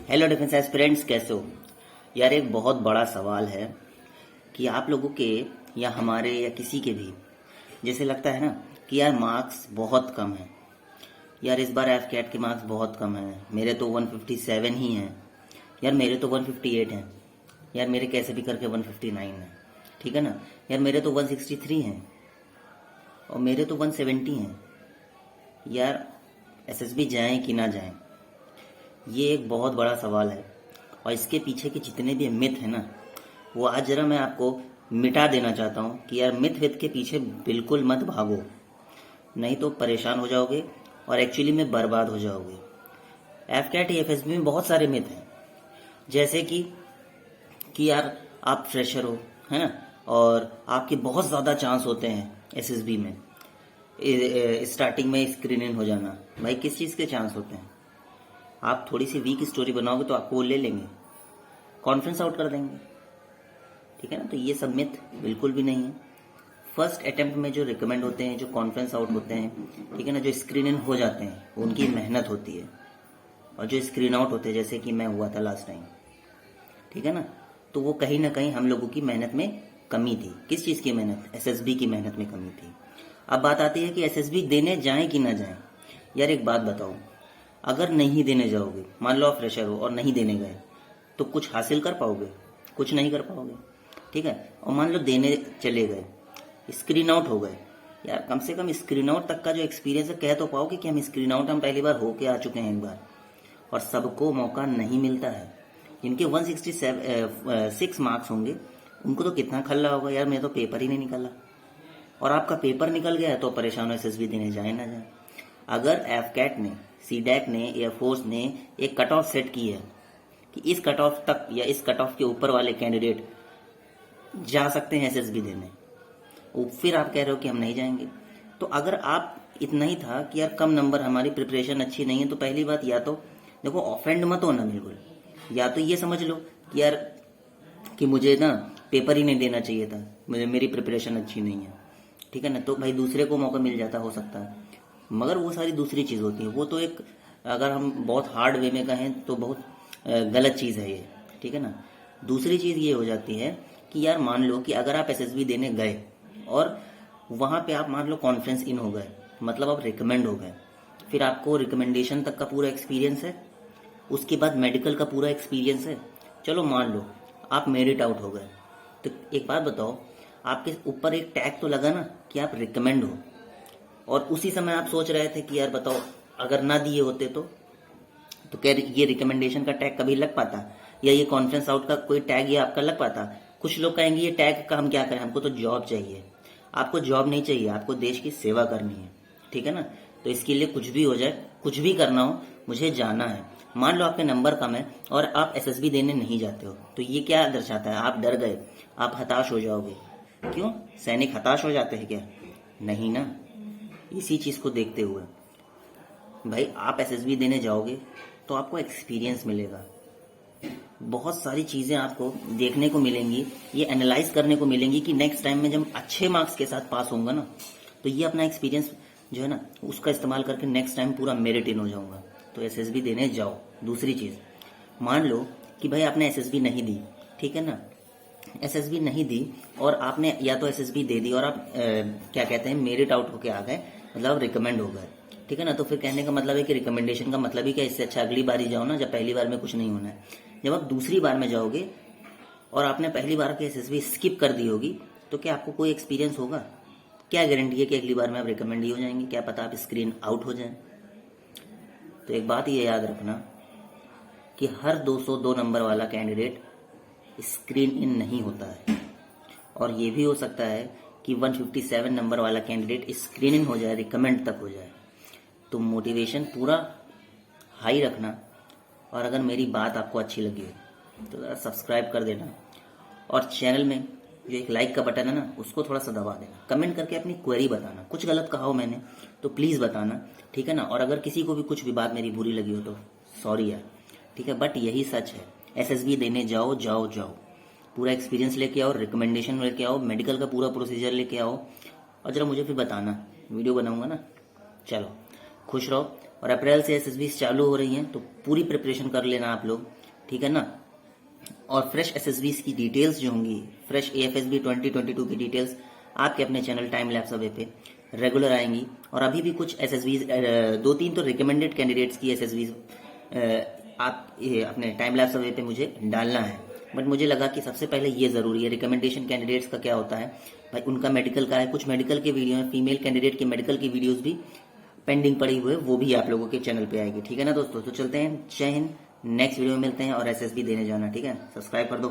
Hello defence aspirants, कैसे हो यार। एक बहुत बड़ा सवाल है कि आप लोगों के या हमारे या किसी के भी जैसे लगता है ना कि यार मार्क्स बहुत कम है। यार इस बार एफ कैट के मार्क्स बहुत कम हैं, मेरे तो 157 ही हैं। यार मेरे तो 158 हैं। यार मेरे कैसे भी करके 159 है, ठीक है ना। यार मेरे तो 163 हैं और मेरे तो 170 हैं। यार एसएसबी जाएं कि ना जाएं, ये एक बहुत बड़ा सवाल है। और इसके पीछे के जितने भी मिथ है ना, वो आज जरा मैं आपको मिटा देना चाहता हूँ कि यार मिथ विथ के पीछे बिल्कुल मत भागो, नहीं तो परेशान हो जाओगे और एक्चुअली में बर्बाद हो जाओगे। एफ कैट एफएसबी में बहुत सारे मिथ हैं, जैसे कि यार आप फ्रेशर हो, है ना, और आपके बहुत ज़्यादा चांस होते हैं एसएसबी में स्टार्टिंग में स्क्रीन इन हो जाना। भाई किस चीज़ के चांस होते हैं? आप थोड़ी सी वीक स्टोरी बनाओगे तो आपको वो ले लेंगे, कॉन्फ्रेंस आउट कर देंगे, ठीक है ना। तो ये सब मिथ बिल्कुल भी नहीं है। फर्स्ट अटेम्प्ट में जो रिकमेंड होते हैं, जो कॉन्फ्रेंस आउट होते हैं, ठीक है ना, जो स्क्रीन इन हो जाते हैं, उनकी मेहनत होती है। और जो स्क्रीन आउट होते हैं, जैसे कि मैं हुआ था लास्ट टाइम, ठीक है ना, तो वो कहीं ना कहीं हम लोगों की मेहनत में कमी थी। किस चीज़ की मेहनत? एसएसबी की मेहनत में कमी थी। अब बात आती है कि एसएसबी देने जाएं कि ना जाएं। यार एक बात बताओ, अगर नहीं देने जाओगे, मान लो आप फ्रेशर हो और नहीं देने गए, तो कुछ हासिल कर पाओगे? कुछ नहीं कर पाओगे, ठीक है। और मान लो देने चले गए, स्क्रीन आउट हो गए, यार कम से कम स्क्रीन आउट तक का जो एक्सपीरियंस है, कह तो पाओगे कि हम स्क्रीन आउट हम पहली बार होके आ चुके हैं एक बार। और सबको मौका नहीं मिलता है। जिनके 166 मार्क्स होंगे उनको तो कितना खल्ला होगा, यार मेरा तो पेपर ही नहीं निकला। और आपका पेपर निकल गया है तो परेशान हो एसएसबी देने जाए ना जाए। अगर एफ कैट ने, सी डैक ने, एयरफोर्स ने एक कट ऑफ सेट की है कि इस कट ऑफ तक या इस कट ऑफ के ऊपर वाले कैंडिडेट जा सकते हैं एसएसबी देने, फिर आप कह रहे हो कि हम नहीं जाएंगे। तो अगर आप इतना ही था कि यार कम नंबर, हमारी प्रिपरेशन अच्छी नहीं है, तो पहली बात या तो देखो ऑफेंड मत होना बिल्कुल, या तो ये समझ लो कि यार कि मुझे ना पेपर ही नहीं देना चाहिए था, मुझे मेरी प्रिपरेशन अच्छी नहीं है, ठीक है ना। तो भाई दूसरे को मौका मिल जाता, हो सकता है, मगर वो सारी दूसरी चीज़ होती है। वो तो एक, अगर हम बहुत हार्ड वे में कहें तो बहुत गलत चीज़ है ये, ठीक है ना। दूसरी चीज़ ये हो जाती है कि यार मान लो कि अगर आप एसएसबी देने गए और वहाँ पे आप मान लो कॉन्फ्रेंस इन हो गए, मतलब आप रिकमेंड हो गए, फिर आपको रिकमेंडेशन तक का पूरा एक्सपीरियंस है, उसके बाद मेडिकल का पूरा एक्सपीरियंस है, चलो मान लो आप मेरिट आउट हो गए, तो एक बात बताओ, आपके ऊपर एक टैग तो लगा ना कि आप रिकमेंड हो। और उसी समय आप सोच रहे थे कि यार बताओ अगर ना दिए होते तो क्या ये रिकमेंडेशन का टैग कभी लग पाता, या ये कॉन्फ्रेंस आउट का कोई टैग ये आपका लग पाता? कुछ लोग कहेंगे ये टैग का हम क्या करें, हमको तो जॉब चाहिए। आपको जॉब नहीं चाहिए, आपको देश की सेवा करनी है, ठीक है ना। तो इसके लिए कुछ भी हो जाए, कुछ भी करना हो, मुझे जाना है। मान लो आपके नंबर कम है और आप एसएसबी देने नहीं जाते हो, तो ये क्या दर्शाता है? आप डर गए, आप हताश हो जाओगे। क्यों? सैनिक हताश हो जाते हैं क्या? नहीं ना। इसी चीज को देखते हुए भाई आप एसएसबी देने जाओगे तो आपको एक्सपीरियंस मिलेगा, बहुत सारी चीजें आपको देखने को मिलेंगी, ये एनालाइज करने को मिलेंगी कि नेक्स्ट टाइम में जब अच्छे मार्क्स के साथ पास होऊंगा ना, तो ये अपना एक्सपीरियंस जो है ना उसका इस्तेमाल करके नेक्स्ट टाइम पूरा मेरिट इन हो जाऊंगा। तो एसएसबी देने जाओ। दूसरी चीज, मान लो कि भाई आपने एसएसबी नहीं दी, ठीक है ना, एसएसबी नहीं दी और आपने या तो एसएसबी दे दी और आप क्या कहते हैं मेरिट आउट होके आ गए, मतलब रिकमेंड हो गए, ठीक है ना। तो फिर कहने का मतलब है कि रिकमेंडेशन का मतलब ही क्या, इससे अच्छा अगली बार ही जाओ ना, जब पहली बार में कुछ नहीं होना है। जब आप दूसरी बार में जाओगे और आपने पहली बार की एसएसबी स्किप कर दी होगी, तो क्या आपको कोई एक्सपीरियंस होगा? क्या गारंटी है कि अगली बार में आप रिकमेंड ही हो जाएंगे? क्या पता आप स्क्रीन आउट हो जाएं। तो एक बात ये याद रखना कि हर 202 नंबर वाला कैंडिडेट स्क्रीन इन नहीं होता है, और ये भी हो सकता है कि 157 नंबर वाला कैंडिडेट स्क्रीन इन हो जाए, रिकमेंड तक हो जाए। तो मोटिवेशन पूरा हाई रखना, और अगर मेरी बात आपको अच्छी लगी हो तो ज़रा सब्सक्राइब कर देना, और चैनल में जो एक लाइक का बटन है ना उसको थोड़ा सा दबा देना, कमेंट करके अपनी क्वेरी बताना, कुछ गलत कहा हो मैंने तो प्लीज़ बताना, ठीक है ना। और अगर किसी को भी कुछ भी बात मेरी बुरी लगी हो तो सॉरी यार, ठीक है, बट यही सच है। एसएसबी देने जाओ जाओ जाओ, पूरा एक्सपीरियंस लेके आओ, रिकमेंडेशन लेके आओ, मेडिकल का पूरा प्रोसीजर लेके आओ, और जरा मुझे फिर बताना, वीडियो बनाऊंगा ना। चलो खुश रहो, और अप्रैल से एसएसबी चालू हो रही हैं, तो पूरी प्रिपरेशन कर लेना आप लोग, ठीक है ना। और फ्रेश एसएसबी की डिटेल्स जो होंगी, फ्रेश एएफएसबी 2022 की डिटेल्स आपके अपने चैनल टाइम लैप्स अवे पे रेगुलर आएंगी। और अभी भी कुछ एसएसबी 2-3 तो रिकमेंडेड कैंडिडेट्स की एसएसबी आप अपने टाइम लैप्स अवे पे मुझे डालना है, बट मुझे लगा कि सबसे पहले ये जरूरी है। रिकमेंडेशन कैंडिडेट्स का क्या होता है भाई, उनका मेडिकल का है, कुछ मेडिकल के वीडियो है, फीमेल कैंडिडेट के मेडिकल की वीडियोस भी पेंडिंग पड़ी हुई है, वो भी आप लोगों के चैनल पे आएगी, ठीक है ना दोस्तों। तो चलते हैं, जय हिंद, नेक्स्ट वीडियो में मिलते हैं। और एसएसबी देने जाना, ठीक है, सब्सक्राइब कर दो।